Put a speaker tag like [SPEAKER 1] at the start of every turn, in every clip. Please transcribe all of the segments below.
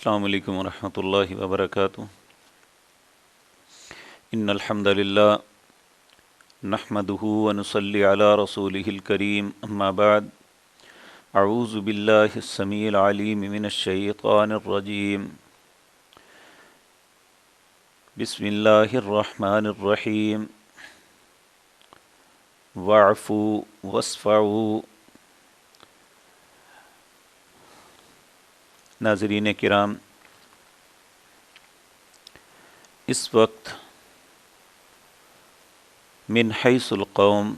[SPEAKER 1] السلام علیکم ورحمۃ اللہ وبرکاتہ۔ ان الحمد للہ نحمده ونصلی علی رسولہ الکریم، اما بعد، اعوذ باللہ السمیع العلیم من الشیطان الرجیم، بسم اللہ الرحمن الرحیم، واعفوا واصفحوا۔ ناظرین کرام، اس وقت من حیث القوم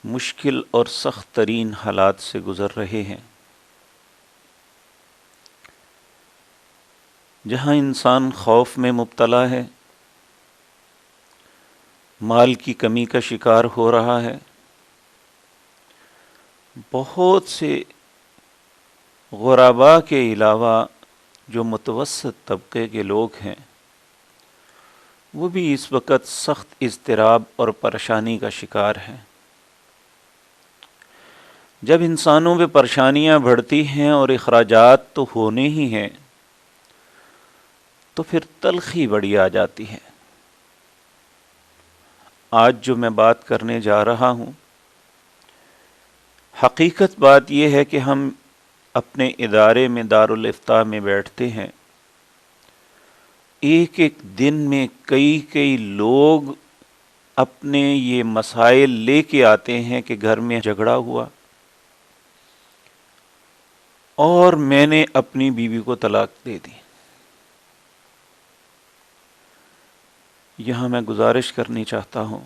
[SPEAKER 1] مشکل اور سخت ترین حالات سے گزر رہے ہیں، جہاں انسان خوف میں مبتلا ہے، مال کی کمی کا شکار ہو رہا ہے، بہت سے غرباء کے علاوہ جو متوسط طبقے کے لوگ ہیں وہ بھی اس وقت سخت اضطراب اور پریشانی کا شکار ہیں۔ جب انسانوں پہ پریشانیاں بڑھتی ہیں اور اخراجات تو ہونے ہی ہیں تو پھر تلخی بڑی آ جاتی ہے۔ آج جو میں بات کرنے جا رہا ہوں، حقیقت بات یہ ہے کہ ہم اپنے ادارے میں دارالافتاء میں بیٹھتے ہیں، ایک ایک دن میں کئی لوگ اپنے یہ مسائل لے کے آتے ہیں کہ گھر میں جھگڑا ہوا اور میں نے اپنی بیوی کو طلاق دے دی۔ یہاں میں گزارش کرنی چاہتا ہوں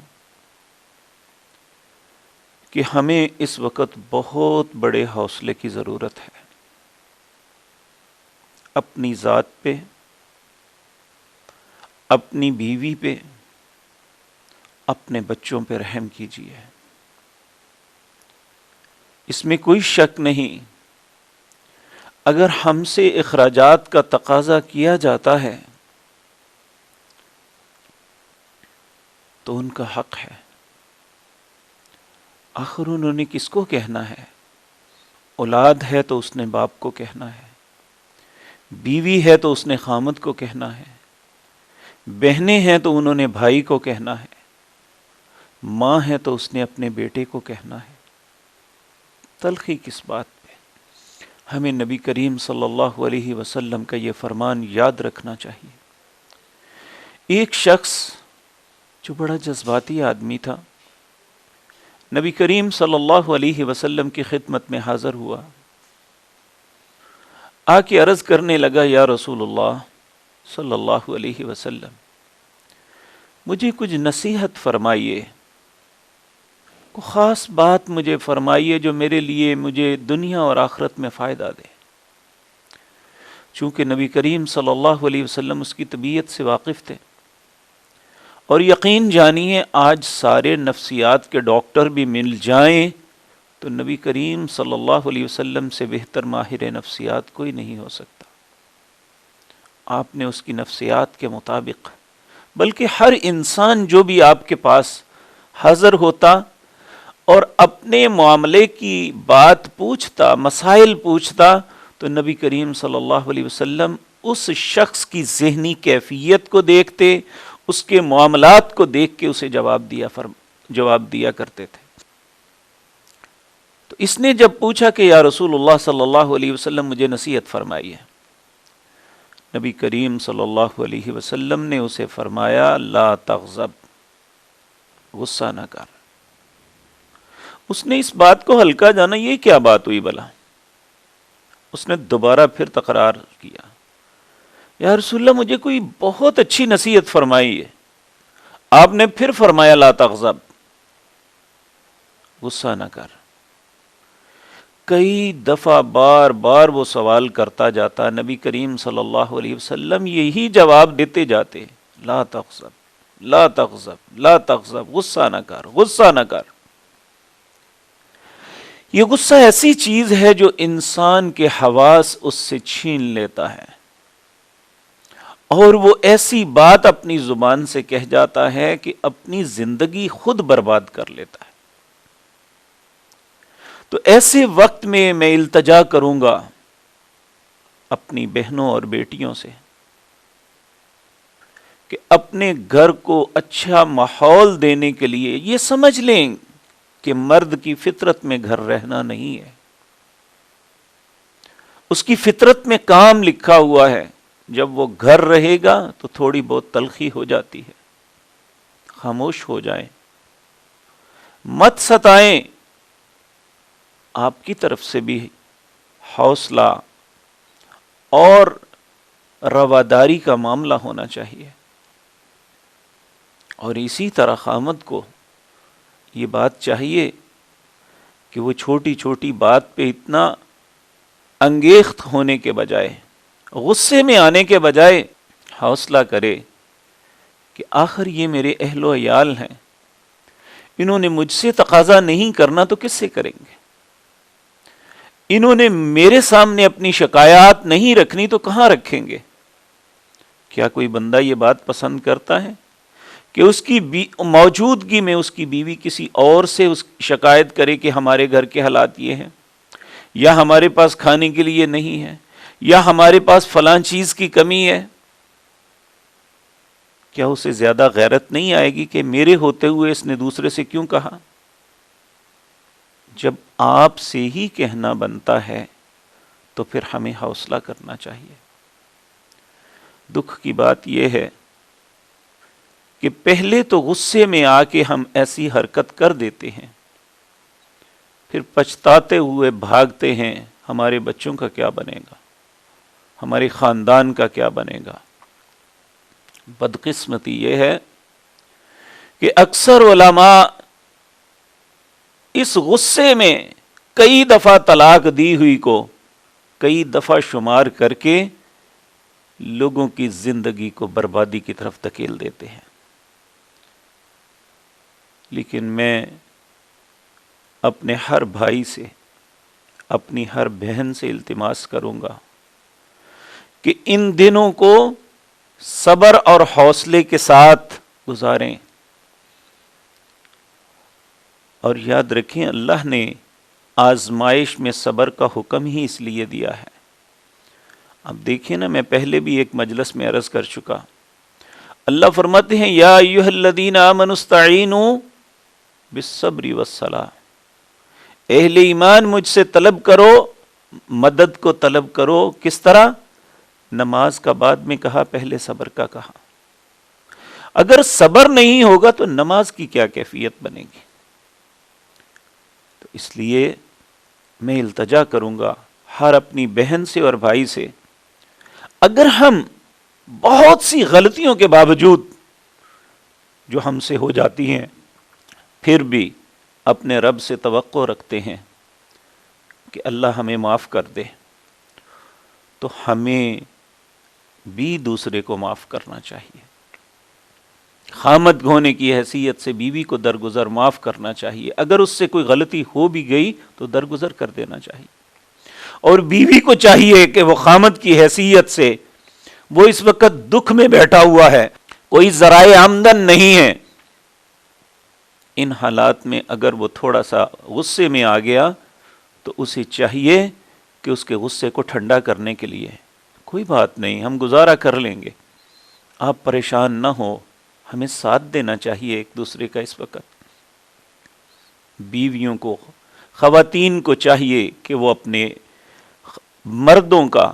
[SPEAKER 1] کہ ہمیں اس وقت بہت بڑے حوصلے کی ضرورت ہے۔ اپنی ذات پہ، اپنی بیوی پہ، اپنے بچوں پہ رحم کیجیے۔ اس میں کوئی شک نہیں، اگر ہم سے اخراجات کا تقاضا کیا جاتا ہے تو ان کا حق ہے۔ آخر انہوں نے کس کو کہنا ہے؟ اولاد ہے تو اس نے باپ کو کہنا ہے، بیوی ہے تو اس نے خامد کو کہنا ہے، بہنیں ہیں تو انہوں نے بھائی کو کہنا ہے، ماں ہے تو اس نے اپنے بیٹے کو کہنا ہے۔ تلخی کس بات پہ؟ ہمیں نبی کریم صلی اللہ علیہ وسلم کا یہ فرمان یاد رکھنا چاہیے۔ ایک شخص جو بڑا جذباتی آدمی تھا، نبی کریم صلی اللہ علیہ وسلم کی خدمت میں حاضر ہوا، آ کے عرض کرنے لگا، یا رسول اللہ صلی اللہ علیہ وسلم، مجھے کچھ نصیحت فرمائیے، کوئی خاص بات مجھے فرمائیے جو میرے لیے مجھے دنیا اور آخرت میں فائدہ دے۔ چونکہ نبی کریم صلی اللہ علیہ وسلم اس کی طبیعت سے واقف تھے، اور یقین جانیے آج سارے نفسیات کے ڈاکٹر بھی مل جائیں تو نبی کریم صلی اللہ علیہ وسلم سے بہتر ماہر نفسیات کوئی نہیں ہو سکتا۔ آپ نے اس کی نفسیات کے مطابق، بلکہ ہر انسان جو بھی آپ کے پاس حاضر ہوتا اور اپنے معاملے کی بات پوچھتا، مسائل پوچھتا، تو نبی کریم صلی اللہ علیہ وسلم اس شخص کی ذہنی کیفیت کو دیکھتے، اس کے معاملات کو دیکھ کے اسے جواب دیا کرتے تھے۔ تو اس نے جب پوچھا کہ یا رسول اللہ صلی اللہ علیہ وسلم مجھے نصیحت فرمائیے، نبی کریم صلی اللہ علیہ وسلم نے اسے فرمایا، لا تغضب، غصہ نہ کر۔ اس نے اس بات کو ہلکا جانا، یہ کیا بات ہوئی بھلا؟ اس نے دوبارہ پھر تکرار کیا، یا رسول اللہ مجھے کوئی بہت اچھی نصیحت فرمائی ہے۔ آپ نے پھر فرمایا، لا تغضب، غصہ نہ کر۔ کئی دفعہ بار بار وہ سوال کرتا جاتا، نبی کریم صلی اللہ علیہ وسلم یہی جواب دیتے جاتے، لا تغضب، لا تغضب، لا تغضب، غصہ نہ کر، غصہ نہ کر۔ یہ غصہ ایسی چیز ہے جو انسان کے حواس اس سے چھین لیتا ہے، اور وہ ایسی بات اپنی زبان سے کہہ جاتا ہے کہ اپنی زندگی خود برباد کر لیتا ہے۔ تو ایسے وقت میں التجا کروں گا اپنی بہنوں اور بیٹیوں سے کہ اپنے گھر کو اچھا ماحول دینے کے لیے یہ سمجھ لیں کہ مرد کی فطرت میں گھر رہنا نہیں ہے، اس کی فطرت میں کام لکھا ہوا ہے، جب وہ گھر رہے گا تو تھوڑی بہت تلخی ہو جاتی ہے، خاموش ہو جائیں، مت ستائیں، آپ کی طرف سے بھی حوصلہ اور رواداری کا معاملہ ہونا چاہیے۔ اور اسی طرح خامد کو یہ بات چاہیے کہ وہ چھوٹی چھوٹی بات پہ اتنا انگیخت ہونے کے بجائے، غصے میں آنے کے بجائے حوصلہ کرے کہ آخر یہ میرے اہل و عیال ہیں، انہوں نے مجھ سے تقاضا نہیں کرنا تو کس سے کریں گے، انہوں نے میرے سامنے اپنی شکایات نہیں رکھنی تو کہاں رکھیں گے۔ کیا کوئی بندہ یہ بات پسند کرتا ہے کہ اس کی موجودگی میں اس کی بیوی کسی اور سے اس شکایت کرے کہ ہمارے گھر کے حالات یہ ہیں، یا ہمارے پاس کھانے کے لیے نہیں ہے، یا ہمارے پاس فلاں چیز کی کمی ہے؟ کیا اسے زیادہ غیرت نہیں آئے گی کہ میرے ہوتے ہوئے اس نے دوسرے سے کیوں کہا؟ جب آپ سے ہی کہنا بنتا ہے تو پھر ہمیں حوصلہ کرنا چاہیے۔ دکھ کی بات یہ ہے کہ پہلے تو غصے میں آ کے ہم ایسی حرکت کر دیتے ہیں، پھر پچھتاتے ہوئے بھاگتے ہیں، ہمارے بچوں کا کیا بنے گا، ہمارے خاندان کا کیا بنے گا۔ بدقسمتی یہ ہے کہ اکثر علماء اس غصے میں کئی دفعہ طلاق دی ہوئی کو کئی دفعہ شمار کر کے لوگوں کی زندگی کو بربادی کی طرف دھکیل دیتے ہیں۔ لیکن میں اپنے ہر بھائی سے، اپنی ہر بہن سے التماس کروں گا کہ ان دنوں کو صبر اور حوصلے کے ساتھ گزاریں، اور یاد رکھیں اللہ نے آزمائش میں صبر کا حکم ہی اس لیے دیا ہے۔ اب دیکھیں نا، میں پہلے بھی ایک مجلس میں عرض کر چکا، اللہ فرماتے ہیں یا ایھا الذین آمنوا استعینوا بالصبر والصلاۃ، اہل ایمان مجھ سے طلب کرو، مدد کو طلب کرو، کس طرح؟ نماز کا بعد میں کہا، پہلے صبر کا کہا۔ اگر صبر نہیں ہوگا تو نماز کی کیا کیفیت بنے گی؟ تو اس لیے میں التجا کروں گا ہر اپنی بہن سے اور بھائی سے، اگر ہم بہت سی غلطیوں کے باوجود جو ہم سے ہو جاتی ہیں پھر بھی اپنے رب سے توقع رکھتے ہیں کہ اللہ ہمیں معاف کر دے، تو ہمیں بھی دوسرے کو معاف کرنا چاہیے۔ خامد ہونے کی حیثیت سے بیوی کو درگزر معاف کرنا چاہیے، اگر اس سے کوئی غلطی ہو بھی گئی تو درگزر کر دینا چاہیے، اور بیوی کو چاہیے کہ وہ خامد کی حیثیت سے، وہ اس وقت دکھ میں بیٹھا ہوا ہے، کوئی ذرائع آمدن نہیں ہے، ان حالات میں اگر وہ تھوڑا سا غصے میں آ گیا تو اسے چاہیے کہ اس کے غصے کو ٹھنڈا کرنے کے لیے، کوئی بات نہیں، ہم گزارا کر لیں گے، آپ پریشان نہ ہو، ہمیں ساتھ دینا چاہیے ایک دوسرے کا۔ اس وقت بیویوں کو، خواتین کو چاہیے کہ وہ اپنے مردوں کا،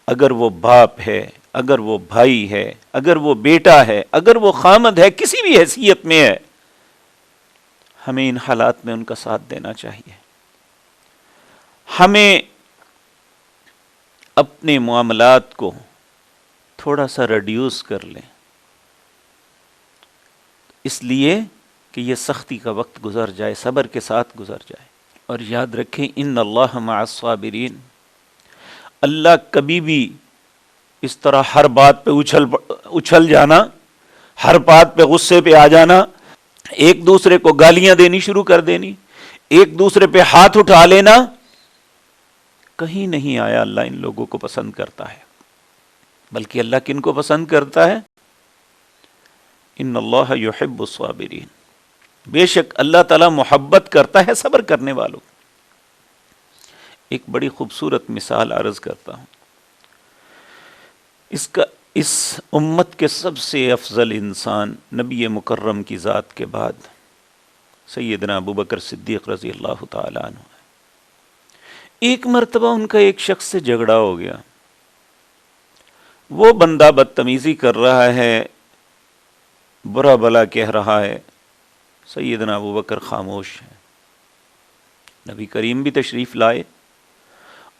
[SPEAKER 1] اگر وہ باپ ہے، اگر وہ بھائی ہے، اگر وہ بیٹا ہے، اگر وہ خامد ہے، کسی بھی حیثیت میں ہے، ہمیں ان حالات میں ان کا ساتھ دینا چاہیے۔ ہمیں اپنے معاملات کو تھوڑا سا ریڈیوس کر لیں، اس لیے کہ یہ سختی کا وقت گزر جائے، صبر کے ساتھ گزر جائے۔ اور یاد رکھیں ان اللہ مع الصابرین، اللہ کبھی بھی اس طرح ہر بات پہ اچھل جانا، ہر بات پہ غصے پہ آ جانا، ایک دوسرے کو گالیاں دینی شروع کر دینی، ایک دوسرے پہ ہاتھ اٹھا لینا، کہیں نہیں آیا اللہ ان لوگوں کو پسند کرتا ہے۔ بلکہ اللہ کن کو پسند کرتا ہے؟ ان اللہ یحب الصابرین، بے شک اللہ تعالیٰ محبت کرتا ہے صبر کرنے والوں۔ ایک بڑی خوبصورت مثال عرض کرتا ہوں۔ اس امت کے سب سے افضل انسان نبی مکرم کی ذات کے بعد سیدنا ابو بکر صدیق رضی اللہ تعالیٰ عنہ ہے۔ ایک مرتبہ ان کا ایک شخص سے جھگڑا ہو گیا، وہ بندہ بدتمیزی کر رہا ہے، برا بلا کہہ رہا ہے، سیدنا ابو بکر خاموش ہے۔ نبی کریم بھی تشریف لائے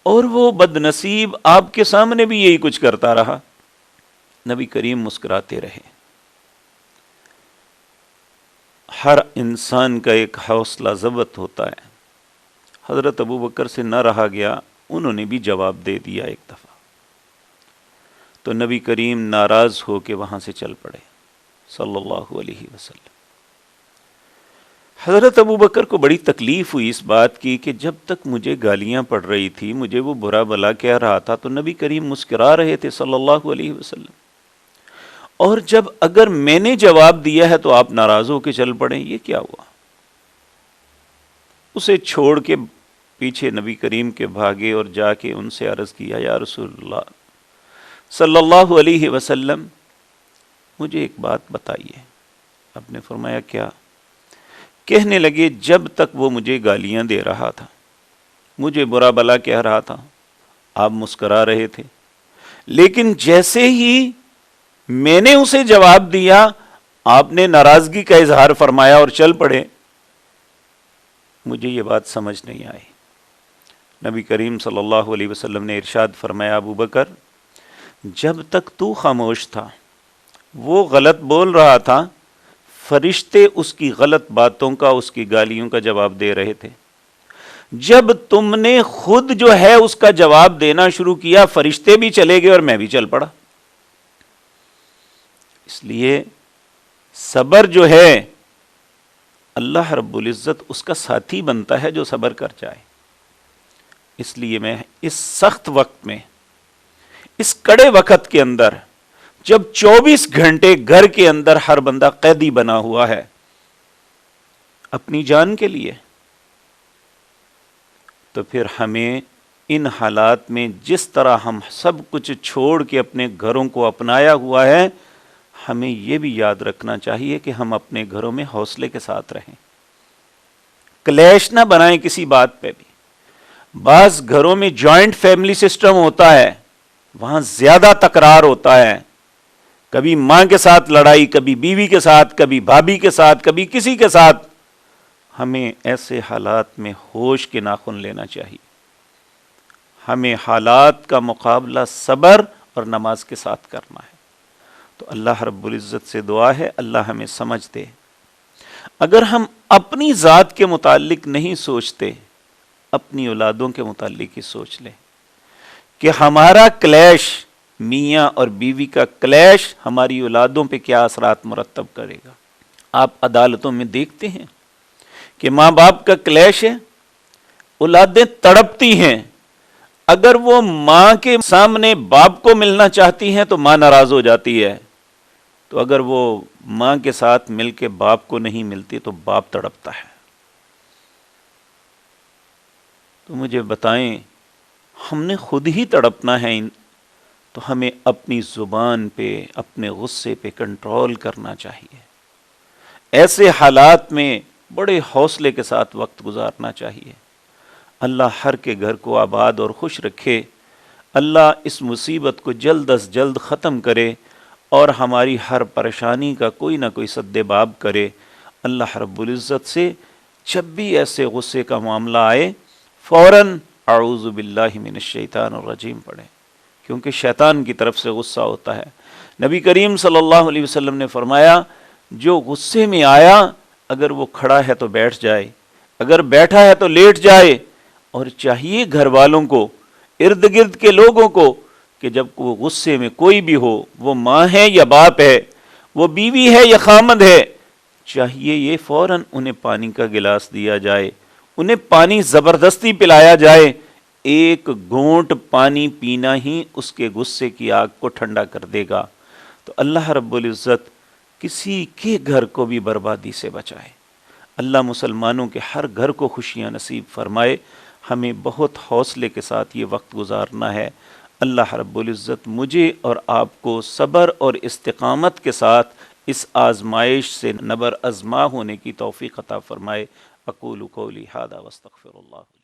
[SPEAKER 1] اور وہ بد نصیب آپ کے سامنے بھی یہی کچھ کرتا رہا۔ نبی کریم مسکراتے رہے۔ ہر انسان کا ایک حوصلہ ضبط ہوتا ہے، حضرت ابو بکر سے نہ رہا گیا، انہوں نے بھی جواب دے دیا ایک دفعہ، تو نبی کریم ناراض ہو کے وہاں سے چل پڑے صلی اللہ علیہ وسلم۔ حضرت ابو بکر کو بڑی تکلیف ہوئی اس بات کی کہ جب تک مجھے گالیاں پڑ رہی تھی، مجھے وہ برا بلا کہہ رہا تھا، تو نبی کریم مسکرا رہے تھے صلی اللہ علیہ وسلم، اور جب اگر میں نے جواب دیا ہے تو آپ ناراض ہو کے چل پڑیں، یہ کیا ہوا؟ اسے چھوڑ کے پیچھے نبی کریم کے بھاگے اور جا کے ان سے عرض کیا، یا رسول اللہ صلی اللہ علیہ وسلم، مجھے ایک بات بتائیے۔ آپ نے فرمایا کیا؟ کہنے لگے جب تک وہ مجھے گالیاں دے رہا تھا، مجھے برا بلا کہہ رہا تھا، آپ مسکرا رہے تھے، لیکن جیسے ہی میں نے اسے جواب دیا، آپ نے ناراضگی کا اظہار فرمایا اور چل پڑے۔ مجھے یہ بات سمجھ نہیں آئی۔ نبی کریم صلی اللہ علیہ وسلم نے ارشاد فرمایا، ابو بکر جب تک تو خاموش تھا، وہ غلط بول رہا تھا، فرشتے اس کی غلط باتوں کا، اس کی گالیوں کا جواب دے رہے تھے۔ جب تم نے خود جو ہے اس کا جواب دینا شروع کیا، فرشتے بھی چلے گئے اور میں بھی چل پڑا۔ اس لیے صبر جو ہے اللہ رب العزت اس کا ساتھی بنتا ہے جو صبر کر جائے۔ اس لیے میں اس سخت وقت میں، اس کڑے وقت کے اندر، جب 24 گھنٹے گھر کے اندر ہر بندہ قیدی بنا ہوا ہے اپنی جان کے لیے، تو پھر ہمیں ان حالات میں جس طرح ہم سب کچھ چھوڑ کے اپنے گھروں کو اپنایا ہوا ہے، ہمیں یہ بھی یاد رکھنا چاہیے کہ ہم اپنے گھروں میں حوصلے کے ساتھ رہیں، کلیش نہ بنائیں کسی بات پہ بھی۔ بعض گھروں میں جوائنٹ فیملی سسٹم ہوتا ہے، وہاں زیادہ تکرار ہوتا ہے، کبھی ماں کے ساتھ لڑائی، کبھی بیوی کے ساتھ، کبھی بھابھی کے ساتھ، کبھی کسی کے ساتھ۔ ہمیں ایسے حالات میں ہوش کے ناخن لینا چاہیے، ہمیں حالات کا مقابلہ صبر اور نماز کے ساتھ کرنا ہے۔ تو اللہ رب العزت سے دعا ہے اللہ ہمیں سمجھ دے۔ اگر ہم اپنی ذات کے متعلق نہیں سوچتے، اپنی اولادوں کے متعلق ہی سوچ لیں کہ ہمارا کلیش، میاں اور بیوی کا کلیش ہماری اولادوں پہ کیا اثرات مرتب کرے گا۔ آپ عدالتوں میں دیکھتے ہیں کہ ماں باپ کا کلیش ہے، اولادیں تڑپتی ہیں، اگر وہ ماں کے سامنے باپ کو ملنا چاہتی ہیں تو ماں ناراض ہو جاتی ہے، تو اگر وہ ماں کے ساتھ مل کے باپ کو نہیں ملتی تو باپ تڑپتا ہے۔ تو مجھے بتائیں، ہم نے خود ہی تڑپنا ہے، تو ہمیں اپنی زبان پہ، اپنے غصے پہ کنٹرول کرنا چاہیے۔ ایسے حالات میں بڑے حوصلے کے ساتھ وقت گزارنا چاہیے۔ اللہ ہر کے گھر کو آباد اور خوش رکھے، اللہ اس مصیبت کو جلد از جلد ختم کرے اور ہماری ہر پریشانی کا کوئی نہ کوئی سد باب کرے۔ اللہ رب العزت سے جب بھی ایسے غصے کا معاملہ آئے، فوراً اعوذ باللہ من الشیطان الرجیم پڑھیں، کیونکہ شیطان کی طرف سے غصہ ہوتا ہے۔ نبی کریم صلی اللہ علیہ وسلم نے فرمایا، جو غصے میں آیا، اگر وہ کھڑا ہے تو بیٹھ جائے، اگر بیٹھا ہے تو لیٹ جائے، اور چاہیے گھر والوں کو، ارد گرد کے لوگوں کو، کہ جب وہ غصے میں کوئی بھی ہو، وہ ماں ہے یا باپ ہے، وہ بیوی ہے یا خامند ہے، چاہیے یہ فوراً انہیں پانی کا گلاس دیا جائے، انہیں پانی زبردستی پلایا جائے۔ ایک گھونٹ پانی پینا ہی اس کے غصے کی آگ کو ٹھنڈا کر دے گا۔ تو اللہ رب العزت کسی کے گھر کو بھی بربادی سے بچائے۔ اللہ مسلمانوں کے ہر گھر کو خوشیاں نصیب فرمائے۔ ہمیں بہت حوصلے کے ساتھ یہ وقت گزارنا ہے۔ اللہ رب العزت مجھے اور آپ کو صبر اور استقامت کے ساتھ اس آزمائش سے نبر ازما ہونے کی توفیق عطا فرمائے۔ اقول قولی ھذا واستغفر اللہ۔